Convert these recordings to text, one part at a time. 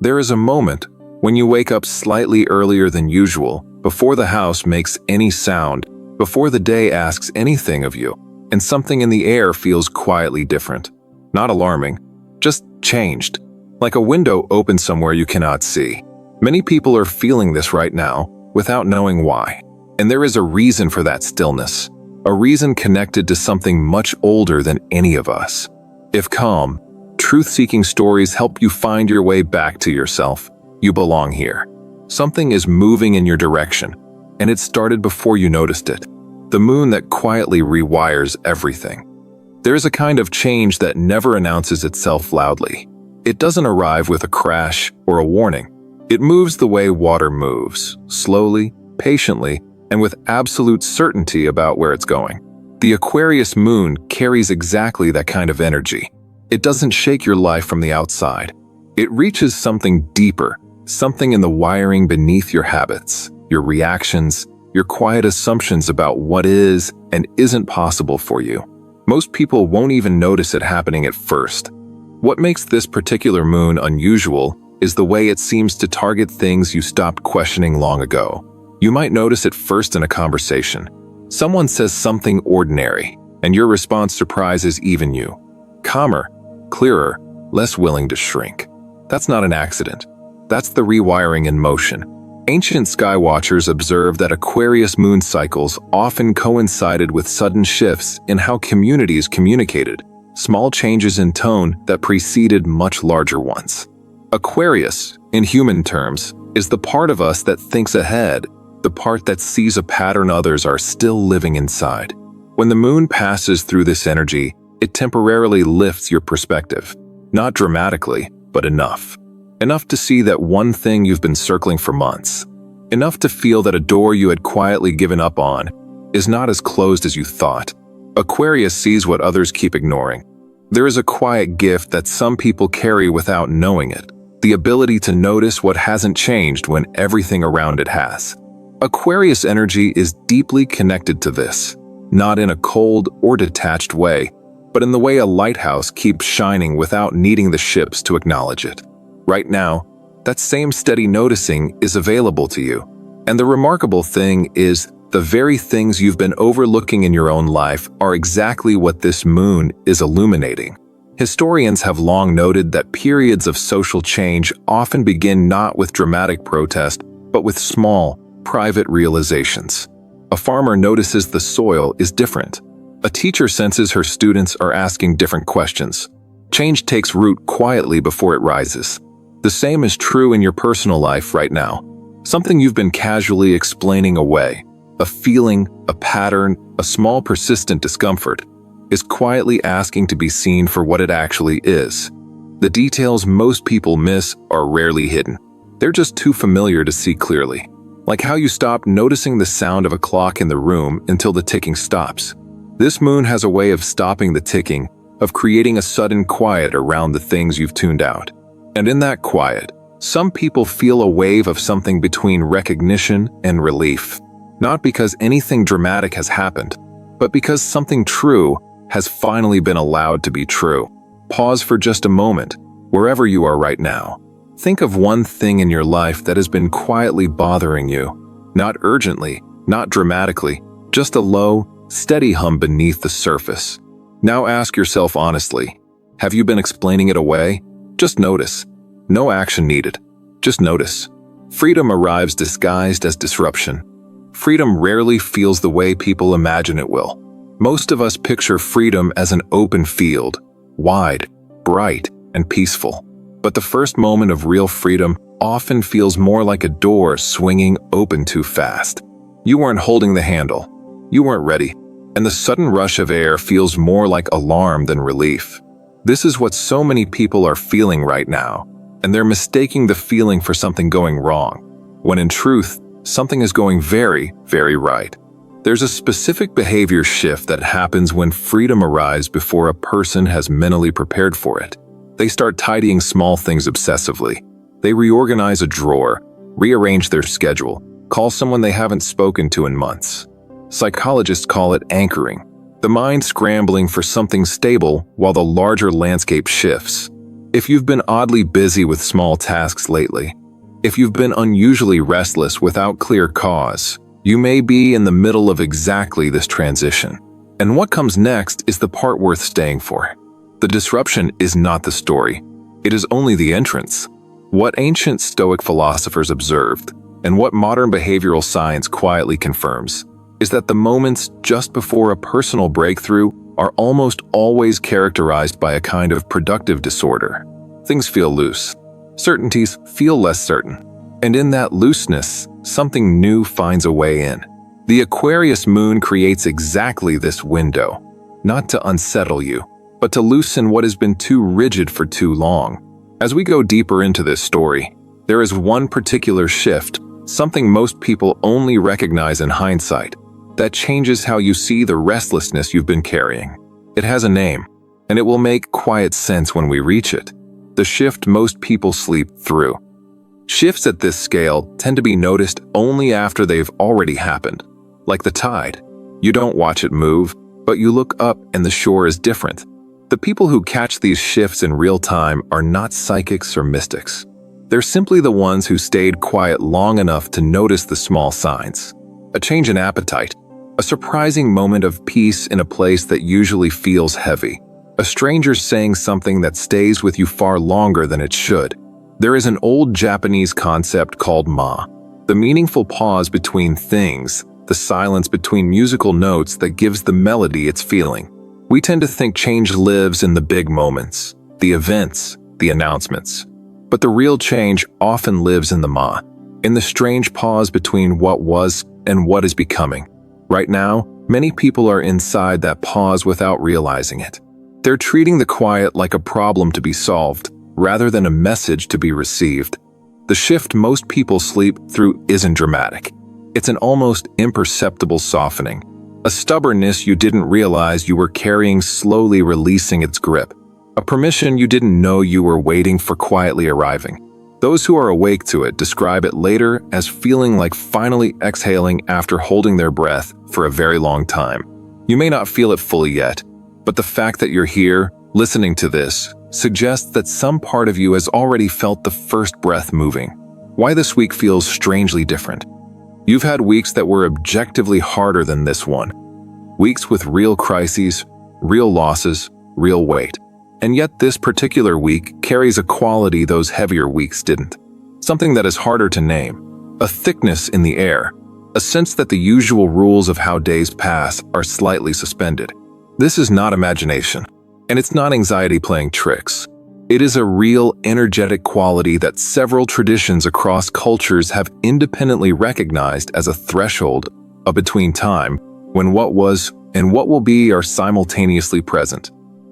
There is a moment when you wake up slightly earlier than usual, before the house makes any sound, before the day asks anything of you, and something in the air feels quietly different. Not alarming, just changed, like a window opened somewhere you cannot see. Many people are feeling this right now without knowing why. And there is a reason for that stillness, a reason connected to something much older than any of us. If calm, truth-seeking stories help you find your way back to yourself, you belong here. Something is moving in your direction, and it started before you noticed it. The moon that quietly rewires everything. There is a kind of change that never announces itself loudly. It doesn't arrive with a crash or a warning. It moves the way water moves, slowly, patiently, and with absolute certainty about where it's going. The Aquarius Moon carries exactly that kind of energy. It doesn't shake your life from the outside. It reaches something deeper, something in the wiring beneath your habits, your reactions, your quiet assumptions about what is and isn't possible for you. Most people won't even notice it happening at first. What makes this particular moon unusual is the way it seems to target things you stopped questioning long ago. You might notice it first in a conversation. Someone says something ordinary, and your response surprises even you. Calmer, clearer, less willing to shrink. That's not an accident. That's the rewiring in motion. Ancient sky watchers observed that Aquarius moon cycles often coincided with sudden shifts in how communities communicated, small changes in tone that preceded much larger ones. Aquarius, in human terms, is the part of us that thinks ahead, the part that sees a pattern others are still living inside. When the moon passes through this energy, it temporarily lifts your perspective. Not dramatically, but enough. Enough to see that one thing you've been circling for months. Enough to feel that a door you had quietly given up on is not as closed as you thought. Aquarius sees what others keep ignoring. There is a quiet gift that some people carry without knowing it. The ability to notice what hasn't changed when everything around it has. Aquarius energy is deeply connected to this, not in a cold or detached way, but in the way a lighthouse keeps shining without needing the ships to acknowledge it. Right now, that same steady noticing is available to you. And the remarkable thing is, the very things you've been overlooking in your own life are exactly what this moon is illuminating. Historians have long noted that periods of social change often begin not with dramatic protest, but with small, private realizations. A farmer notices the soil is different. A teacher senses her students are asking different questions. Change takes root quietly before it rises. The same is true in your personal life right now. Something you've been casually explaining away, a feeling, a pattern, a small persistent discomfort, is quietly asking to be seen for what it actually is. The details most people miss are rarely hidden. They're just too familiar to see clearly. Like how you stop noticing the sound of a clock in the room until the ticking stops. This moon has a way of stopping the ticking, of creating a sudden quiet around the things you've tuned out. And in that quiet, some people feel a wave of something between recognition and relief. Not because anything dramatic has happened, but because something true has finally been allowed to be true. Pause for just a moment, wherever you are right now. Think of one thing in your life that has been quietly bothering you. Not urgently, not dramatically, just a low, steady hum beneath the surface. Now ask yourself honestly, have you been explaining it away? Just notice. No action needed. Just notice. Freedom arrives disguised as disruption. Freedom rarely feels the way people imagine it will. Most of us picture freedom as an open field, wide, bright, and peaceful. But the first moment of real freedom often feels more like a door swinging open too fast. You weren't holding the handle. You weren't ready. And the sudden rush of air feels more like alarm than relief. This is what so many people are feeling right now, and they're mistaking the feeling for something going wrong, when in truth, something is going very, very right. There's a specific behavior shift that happens when freedom arrives before a person has mentally prepared for it. They start tidying small things obsessively. They reorganize a drawer, rearrange their schedule, call someone they haven't spoken to in months. Psychologists call it anchoring. The mind scrambling for something stable while the larger landscape shifts. If you've been oddly busy with small tasks lately, if you've been unusually restless without clear cause, you may be in the middle of exactly this transition. And what comes next is the part worth staying for. The disruption is not the story. It is only the entrance. What ancient Stoic philosophers observed, and what modern behavioral science quietly confirms, is that the moments just before a personal breakthrough are almost always characterized by a kind of productive disorder. Things feel loose. Certainties feel less certain. And in that looseness, something new finds a way in. The Aquarius Moon creates exactly this window, not to unsettle you, but to loosen what has been too rigid for too long. As we go deeper into this story, there is one particular shift, something most people only recognize in hindsight, that changes how you see the restlessness you've been carrying. It has a name, and it will make quiet sense when we reach it. The shift most people sleep through. Shifts at this scale tend to be noticed only after they've already happened. Like the tide. You don't watch it move, but you look up and the shore is different. The people who catch these shifts in real time are not psychics or mystics. They're simply the ones who stayed quiet long enough to notice the small signs. A change in appetite. A surprising moment of peace in a place that usually feels heavy. A stranger saying something that stays with you far longer than it should. There is an old Japanese concept called ma, the meaningful pause between things, the silence between musical notes that gives the melody its feeling. We tend to think change lives in the big moments, the events, the announcements. But the real change often lives in the ma, in the strange pause between what was and what is becoming. Right now, many people are inside that pause without realizing it. They're treating the quiet like a problem to be solved, rather than a message to be received. The shift most people sleep through isn't dramatic. It's an almost imperceptible softening, a stubbornness you didn't realize you were carrying slowly releasing its grip, a permission you didn't know you were waiting for quietly arriving. Those who are awake to it describe it later as feeling like finally exhaling after holding their breath for a very long time. You may not feel it fully yet, but the fact that you're here, listening to this, suggests that some part of you has already felt the first breath moving. Why this week feels strangely different. You've had weeks that were objectively harder than this one. Weeks with real crises, real losses, real weight. And yet this particular week carries a quality those heavier weeks didn't. Something that is harder to name. A thickness in the air. A sense that the usual rules of how days pass are slightly suspended. This is not imagination. And it's not anxiety playing tricks. It is a real energetic quality that several traditions across cultures have independently recognized as a threshold, a between time, when what was and what will be are simultaneously present.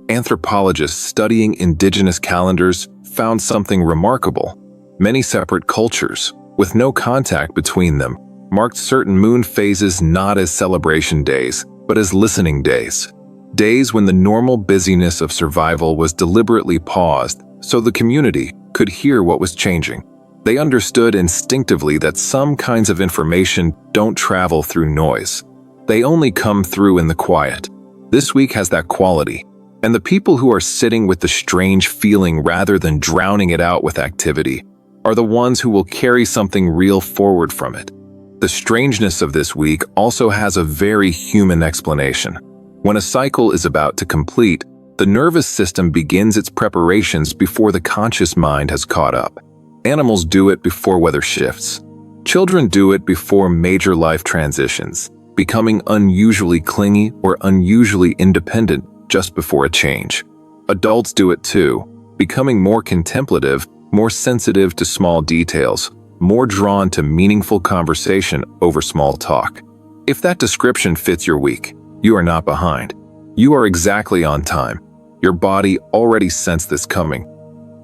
Anthropologists studying indigenous calendars found something remarkable. Many separate cultures, with no contact between them, marked certain moon phases not as celebration days, but as listening days. Days when the normal busyness of survival was deliberately paused so the community could hear what was changing. They understood instinctively that some kinds of information don't travel through noise. They only come through in the quiet. This week has that quality, and the people who are sitting with the strange feeling rather than drowning it out with activity are the ones who will carry something real forward from it. The strangeness of this week also has a very human explanation. When a cycle is about to complete, the nervous system begins its preparations before the conscious mind has caught up. Animals do it before weather shifts. Children do it before major life transitions, becoming unusually clingy or unusually independent just before a change. Adults do it too, becoming more contemplative, more sensitive to small details, more drawn to meaningful conversation over small talk. If that description fits your week, you are not behind. You are exactly on time. Your body already sensed this coming.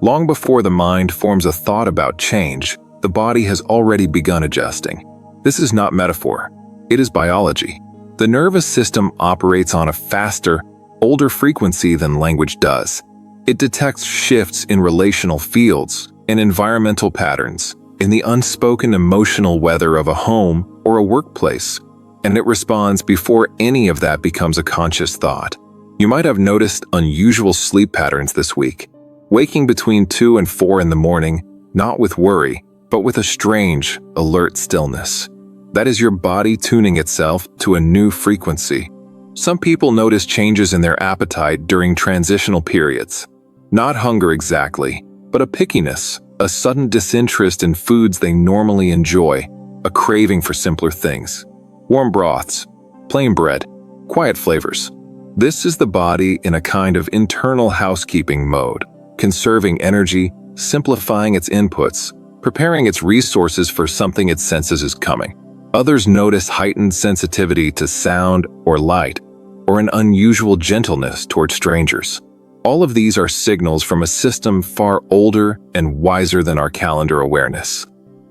Long before the mind forms a thought about change, the body has already begun adjusting. This is not metaphor. It is biology. The nervous system operates on a faster, older frequency than language does. It detects shifts in relational fields, in environmental patterns, in the unspoken emotional weather of a home or a workplace, and it responds before any of that becomes a conscious thought. You might have noticed unusual sleep patterns this week. waking between 2 and 4 in the morning, not with worry, but with a strange, alert stillness. That is your body tuning itself to a new frequency. Some people notice changes in their appetite during transitional periods. Not hunger exactly, but a pickiness, a sudden disinterest in foods they normally enjoy, a craving for simpler things. Warm broths, plain bread, quiet flavors. This is the body in a kind of internal housekeeping mode, conserving energy, simplifying its inputs, preparing its resources for something it senses is coming. Others notice heightened sensitivity to sound or light, or an unusual gentleness toward strangers. All of these are signals from a system far older and wiser than our calendar awareness.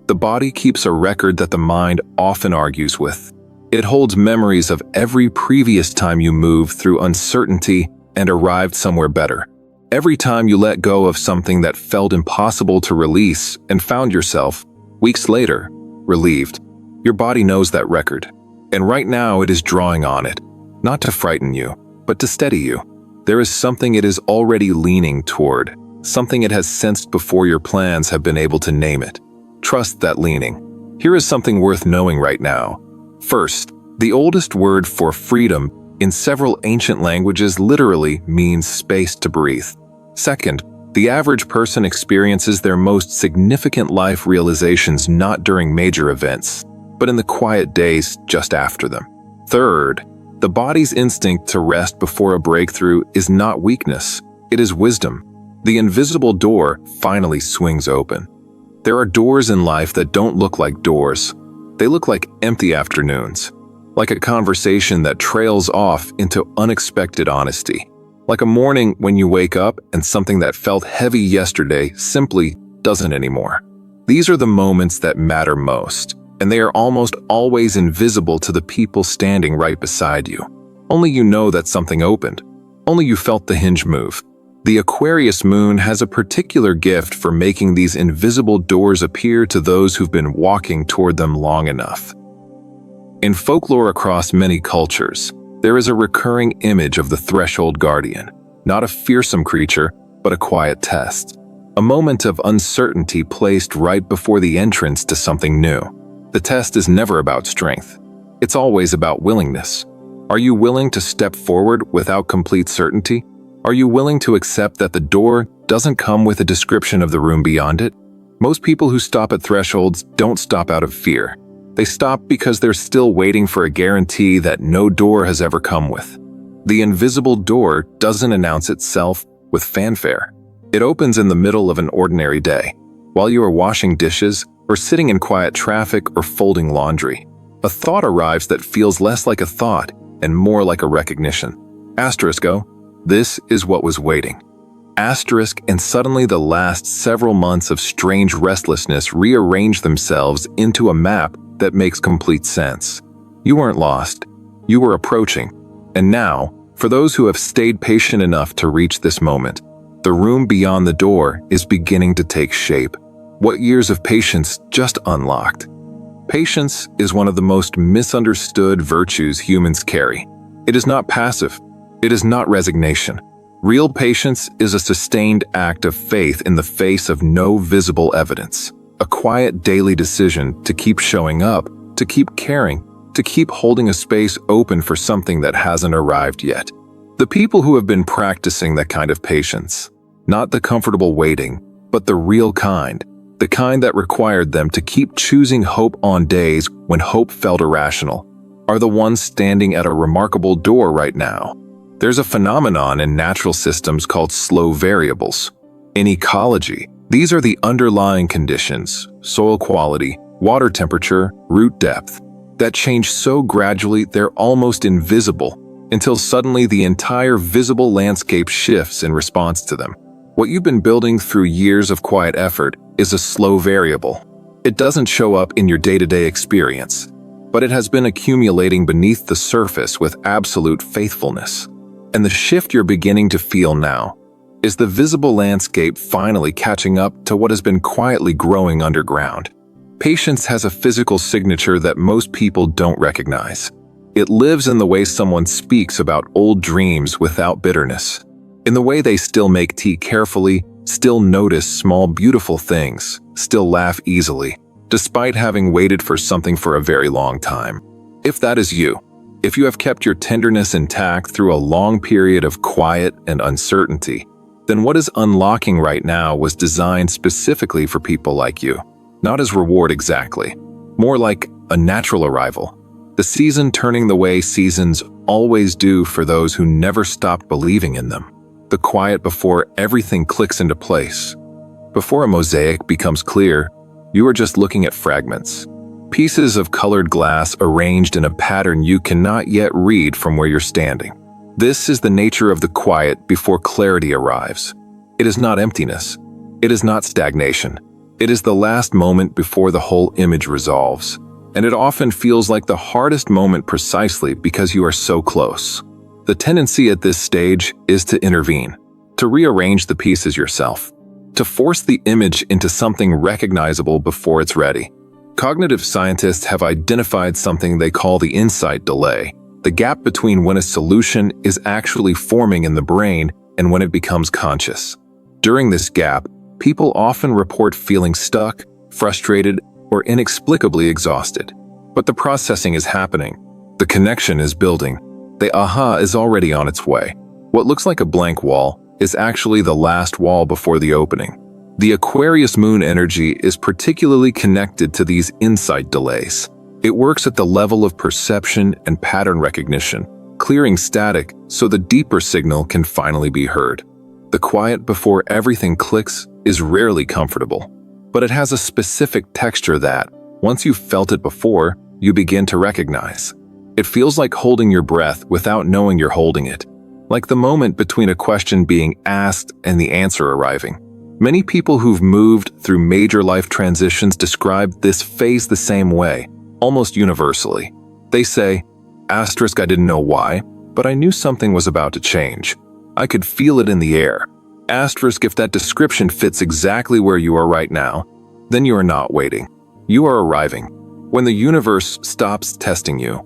The body keeps a record that the mind often argues with. It holds memories of every previous time you moved through uncertainty and arrived somewhere better. Every time you let go of something that felt impossible to release and found yourself, weeks later, relieved. Your body knows that record, and right now it is drawing on it, not to frighten you, but to steady you. There is something it is already leaning toward, something it has sensed before your plans have been able to name it. Trust that leaning. Here is something worth knowing right now. First, the oldest word for freedom in several ancient languages literally means space to breathe. Second, the average person experiences their most significant life realizations not during major events, but in the quiet days just after them. Third, the body's instinct to rest before a breakthrough is not weakness, it is wisdom. The invisible door finally swings open. There are doors in life that don't look like doors. They look like empty afternoons, like a conversation that trails off into unexpected honesty, like a morning when you wake up and something that felt heavy yesterday simply doesn't anymore. These are the moments that matter most, and they are almost always invisible to the people standing right beside you. Only you know that something opened. Only you felt the hinge move. The Aquarius Moon has a particular gift for making these invisible doors appear to those who've been walking toward them long enough. In folklore across many cultures, there is a recurring image of the threshold guardian, not a fearsome creature, but a quiet test. A moment of uncertainty placed right before the entrance to something new. The test is never about strength. It's always about willingness. Are you willing to step forward without complete certainty? Are you willing to accept that the door doesn't come with a description of the room beyond it? Most people who stop at thresholds don't stop out of fear. They stop because they're still waiting for a guarantee that no door has ever come with. The invisible door doesn't announce itself with fanfare. It opens in the middle of an ordinary day, while you are washing dishes or sitting in quiet traffic or folding laundry. A thought arrives that feels less like a thought and more like a recognition. Asterisk-o, this is what was waiting. Asterisk, and suddenly the last several months of strange restlessness rearrange themselves into a map that makes complete sense. You weren't lost. You were approaching. And now, for those who have stayed patient enough to reach this moment, the room beyond the door is beginning to take shape. What years of patience just unlocked? Patience is one of the most misunderstood virtues humans carry. It is not passive. It is not resignation. Real patience is a sustained act of faith in the face of no visible evidence. A quiet daily decision to keep showing up, to keep caring, to keep holding a space open for something that hasn't arrived yet. The people who have been practicing that kind of patience, not the comfortable waiting, but the real kind, the kind that required them to keep choosing hope on days when hope felt irrational, are the ones standing at a remarkable door right now. There's a phenomenon in natural systems called slow variables. In ecology, these are the underlying conditions, soil quality, water temperature, root depth, that change so gradually they're almost invisible until suddenly the entire visible landscape shifts in response to them. What you've been building through years of quiet effort is a slow variable. It doesn't show up in your day-to-day experience, but it has been accumulating beneath the surface with absolute faithfulness. And the shift you're beginning to feel now is the visible landscape finally catching up to what has been quietly growing underground. Patience has a physical signature that most people don't recognize. It lives in the way someone speaks about old dreams without bitterness, in the way they still make tea carefully, still notice small beautiful things, still laugh easily, despite having waited for something for a very long time. If that is you, if you have kept your tenderness intact through a long period of quiet and uncertainty, then what is unlocking right now was designed specifically for people like you. Not as reward exactly, more like a natural arrival. The season turning the way seasons always do for those who never stopped believing in them. The quiet before everything clicks into place. Before a mosaic becomes clear, you are just looking at fragments. Pieces of colored glass arranged in a pattern you cannot yet read from where you're standing. This is the nature of the quiet before clarity arrives. It is not emptiness. It is not stagnation. It is the last moment before the whole image resolves. And it often feels like the hardest moment precisely because you are so close. The tendency at this stage is to intervene, to rearrange the pieces yourself, to force the image into something recognizable before it's ready. Cognitive scientists have identified something they call the insight delay, the gap between when a solution is actually forming in the brain and when it becomes conscious. During this gap, people often report feeling stuck, frustrated, or inexplicably exhausted. But the processing is happening. The connection is building. The aha is already on its way. What looks like a blank wall is actually the last wall before the opening. The Aquarius Moon energy is particularly connected to these insight delays. It works at the level of perception and pattern recognition, clearing static so the deeper signal can finally be heard. The quiet before everything clicks is rarely comfortable, but it has a specific texture that, once you've felt it before, you begin to recognize. It feels like holding your breath without knowing you're holding it, like the moment between a question being asked and the answer arriving. Many people who've moved through major life transitions describe this phase the same way, almost universally. They say, "I didn't know why, but I knew something was about to change. I could feel it in the air." If that description fits exactly where you are right now, then you are not waiting. You are arriving. When the universe stops testing you,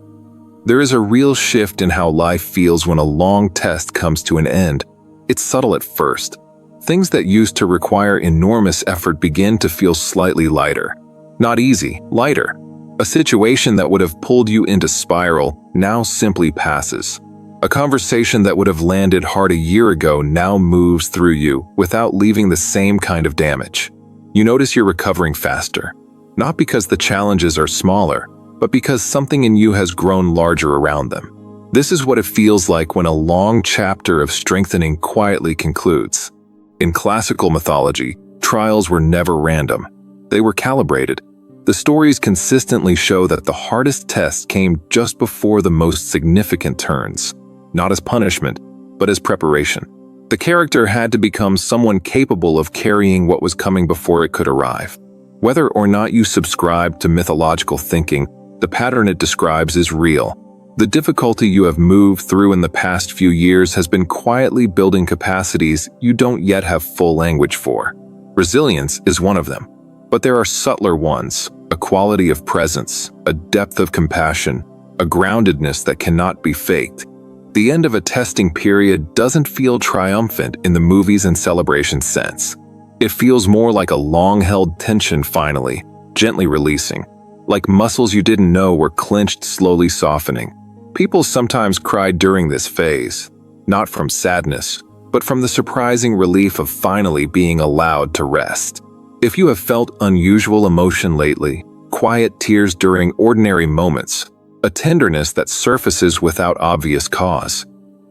there is a real shift in how life feels when a long test comes to an end. It's subtle at first. Things that used to require enormous effort begin to feel slightly lighter. Not easy, lighter. A situation that would have pulled you into spiral now simply passes. A conversation that would have landed hard a year ago now moves through you without leaving the same kind of damage. You notice you're recovering faster, not because the challenges are smaller, but because something in you has grown larger around them. This is what it feels like when a long chapter of strengthening quietly concludes. In classical mythology, trials were never random. They were calibrated. The stories consistently show that the hardest test came just before the most significant turns. Not as punishment, but as preparation. The character had to become someone capable of carrying what was coming before it could arrive. Whether or not you subscribe to mythological thinking, the pattern it describes is real. The difficulty you have moved through in the past few years has been quietly building capacities you don't yet have full language for. Resilience is one of them, but there are subtler ones, a quality of presence, a depth of compassion, a groundedness that cannot be faked. The end of a testing period doesn't feel triumphant in the movies and celebration sense. It feels more like a long-held tension finally, gently releasing, like muscles you didn't know were clenched slowly softening. People sometimes cry during this phase, not from sadness, but from the surprising relief of finally being allowed to rest. If you have felt unusual emotion lately, quiet tears during ordinary moments, a tenderness that surfaces without obvious cause,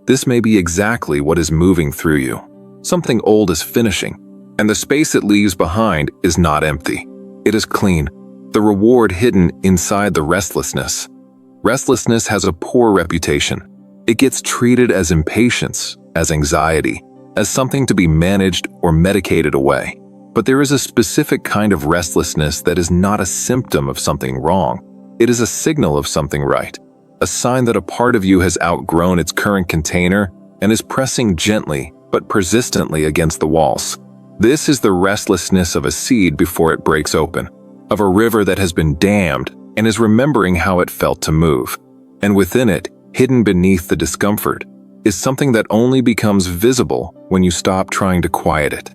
this may be exactly what is moving through you. Something old is finishing, and the space it leaves behind is not empty. It is clean, the reward hidden inside the restlessness. Restlessness has a poor reputation. It gets treated as impatience, as anxiety, as something to be managed or medicated away. But there is a specific kind of restlessness that is not a symptom of something wrong. It is a signal of something right, a sign that a part of you has outgrown its current container and is pressing gently but persistently against the walls. This is the restlessness of a seed before it breaks open, of a river that has been dammed and is remembering how it felt to move. And within it, hidden beneath the discomfort, is something that only becomes visible when you stop trying to quiet it.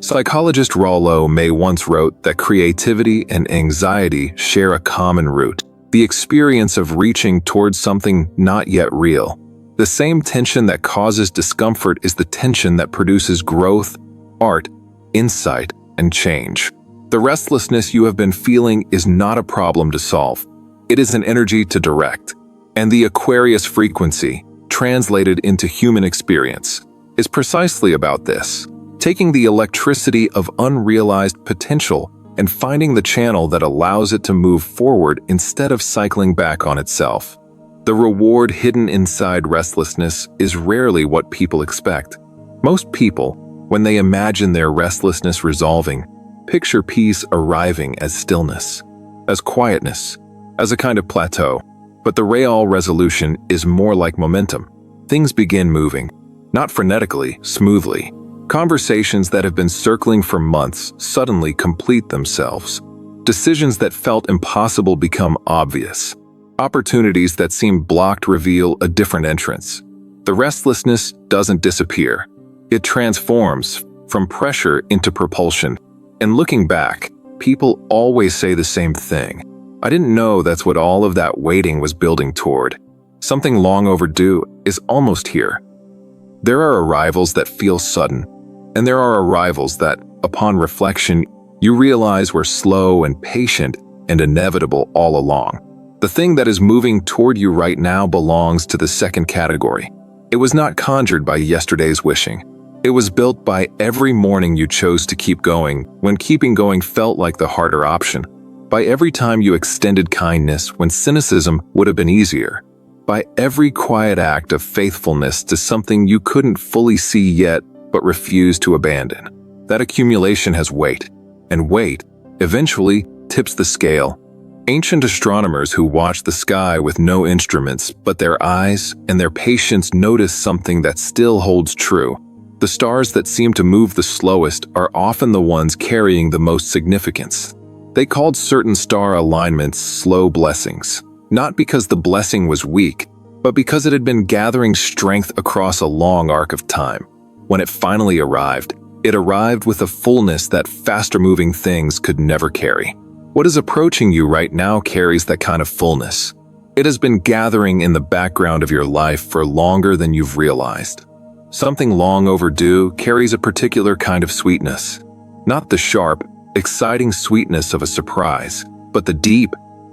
Psychologist Rollo May once wrote that creativity and anxiety share a common root, the experience of reaching towards something not yet real. The same tension that causes discomfort is the tension that produces growth, art, insight, and change. The restlessness you have been feeling is not a problem to solve. It is an energy to direct. And the Aquarius frequency, translated into human experience, is precisely about this. Taking the electricity of unrealized potential and finding the channel that allows it to move forward instead of cycling back on itself. The reward hidden inside restlessness is rarely what people expect. Most people, when they imagine their restlessness resolving, picture peace arriving as stillness, as quietness, as a kind of plateau. But the real resolution is more like momentum. Things begin moving, not frenetically, smoothly. Conversations that have been circling for months suddenly complete themselves. Decisions that felt impossible become obvious. Opportunities that seemed blocked reveal a different entrance. The restlessness doesn't disappear. It transforms from pressure into propulsion. And looking back, people always say the same thing. I didn't know that's what all of that waiting was building toward. Something long overdue is almost here. There are arrivals that feel sudden, and there are arrivals that, upon reflection, you realize were slow and patient and inevitable all along. The thing that is moving toward you right now belongs to the second category. It was not conjured by yesterday's wishing. It was built by every morning you chose to keep going when keeping going felt like the harder option. By every time you extended kindness when cynicism would have been easier. By every quiet act of faithfulness to something you couldn't fully see yet but refused to abandon. That accumulation has weight, and weight, eventually, tips the scale. Ancient astronomers who watched the sky with no instruments but their eyes and their patience notice something that still holds true. The stars that seem to move the slowest are often the ones carrying the most significance. They called certain star alignments slow blessings, not because the blessing was weak, but because it had been gathering strength across a long arc of time. When it finally arrived, it arrived with a fullness that faster-moving things could never carry. What is approaching you right now carries that kind of fullness. It has been gathering in the background of your life for longer than you've realized. Something long overdue carries a particular kind of sweetness. Not the sharp, exciting sweetness of a surprise, but the deep,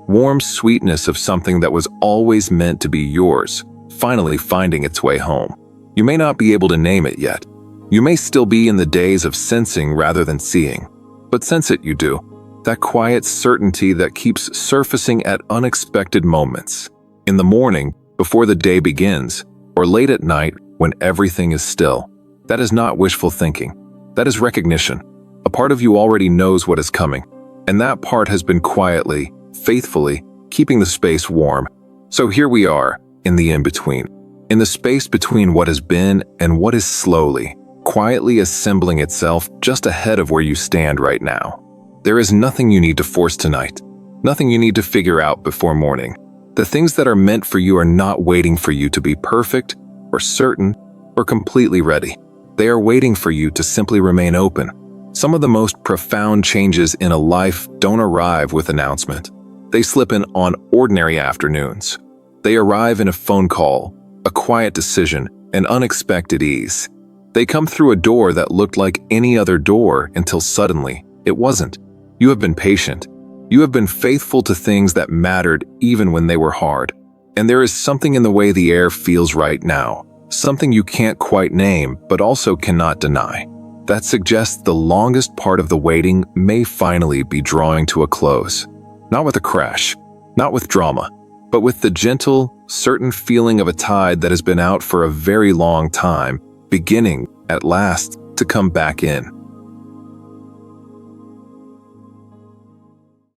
warm sweetness of something that was always meant to be yours, finally finding its way home. You may not be able to name it yet. You may still be in the days of sensing rather than seeing. But sense it you do. That quiet certainty that keeps surfacing at unexpected moments. In the morning, before the day begins, or late at night when everything is still. That is not wishful thinking. That is recognition. A part of you already knows what is coming, and that part has been quietly, faithfully, keeping the space warm. So here we are, in the in-between. In the space between what has been and what is slowly, quietly assembling itself just ahead of where you stand right now. There is nothing you need to force tonight, nothing you need to figure out before morning. The things that are meant for you are not waiting for you to be perfect, or certain, or completely ready. They are waiting for you to simply remain open. Some of the most profound changes in a life don't arrive with announcement. They slip in on ordinary afternoons. They arrive in a phone call, a quiet decision, an unexpected ease. They come through a door that looked like any other door until suddenly it wasn't. You have been patient. You have been faithful to things that mattered even when they were hard. And there is something in the way the air feels right now, something you can't quite name but also cannot deny, that suggests the longest part of the waiting may finally be drawing to a close. Not with a crash, not with drama, but with the gentle, certain feeling of a tide that has been out for a very long time, beginning, at last, to come back in.